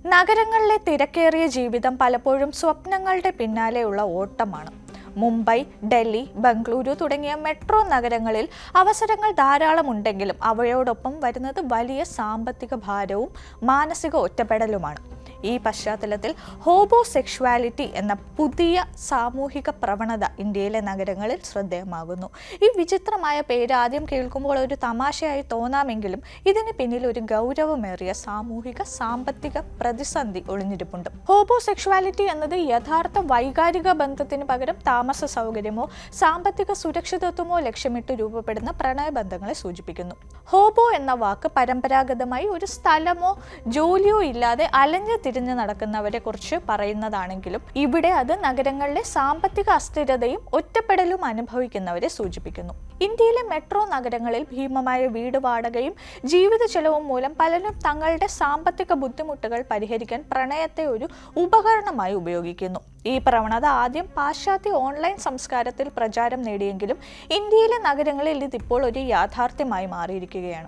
നഗരങ്ങളിലെ തിരക്കേറിയ ജീവിതം പലപ്പോഴും സ്വപ്നങ്ങളുടെ പിന്നാലെയുള്ള ഓട്ടമാണ്. മുംബൈ, ഡൽഹി, ബംഗളൂരു തുടങ്ങിയ മെട്രോ നഗരങ്ങളിൽ അവസരങ്ങൾ ധാരാളമുണ്ടെങ്കിലും അവയോടൊപ്പം വരുന്നത് വലിയ സാമ്പത്തിക ഭാരവും മാനസിക ഒറ്റപ്പെടലുമാണ്. ഈ പശ്ചാത്തലത്തിൽ ഹോമോസെക്ഷുവാലിറ്റി എന്ന പുതിയ സാമൂഹിക പ്രവണത ഇന്ത്യയിലെ നഗരങ്ങളിൽ ശ്രദ്ധേയമാകുന്നു. ഈ വിചിത്രമായ പേര് ആദ്യം കേൾക്കുമ്പോൾ ഒരു തമാശയായി തോന്നാമെങ്കിലും ഇതിന് പിന്നിൽ ഒരു ഗൗരവമേറിയ സാമൂഹിക സാമ്പത്തിക പ്രതിസന്ധി ഒളിഞ്ഞിരിപ്പുണ്ട്. ഹോമോസെക്ഷുവാലിറ്റി എന്നത് യഥാർത്ഥ വൈകാരിക ബന്ധത്തിന് പകരം താമസ സൗകര്യമോ സാമ്പത്തിക സുരക്ഷിതത്വമോ ലക്ഷ്യമിട്ട് രൂപപ്പെടുന്ന പ്രണയബന്ധങ്ങളെ സൂചിപ്പിക്കുന്നു. ഹോമോ എന്ന വാക്ക് പരമ്പരാഗതമായി ഒരു സ്ഥലമോ ജോലിയോ ഇല്ലാതെ അലഞ്ഞു തിരിഞ്ഞു നടക്കുന്നവരെ കുറിച്ച് പറയുന്നതാണെങ്കിലും ഇവിടെ അത് നഗരങ്ങളിലെ സാമ്പത്തിക അസ്ഥിരതയും ഒറ്റപ്പെടലും അനുഭവിക്കുന്നവരെ സൂചിപ്പിക്കുന്നു. ഇന്ത്യയിലെ മെട്രോ നഗരങ്ങളിൽ ഭീമമായ വീട് വാടകയും ജീവിത ചെലവും മൂലം പലരും തങ്ങളുടെ സാമ്പത്തിക ബുദ്ധിമുട്ടുകൾ പരിഹരിക്കാൻ പ്രണയത്തെ ഒരു ഉപകരണമായി ഉപയോഗിക്കുന്നു. ഈ പ്രവണത ആദ്യം പാശ്ചാത്യ ഓൺലൈൻ സംസ്കാരത്തിൽ പ്രചാരം നേടിയെങ്കിലും ഇന്ത്യയിലെ നഗരങ്ങളിൽ ഇതിപ്പോൾ ഒരു യാഥാർത്ഥ്യമായി മാറിയിരിക്കുകയാണ്.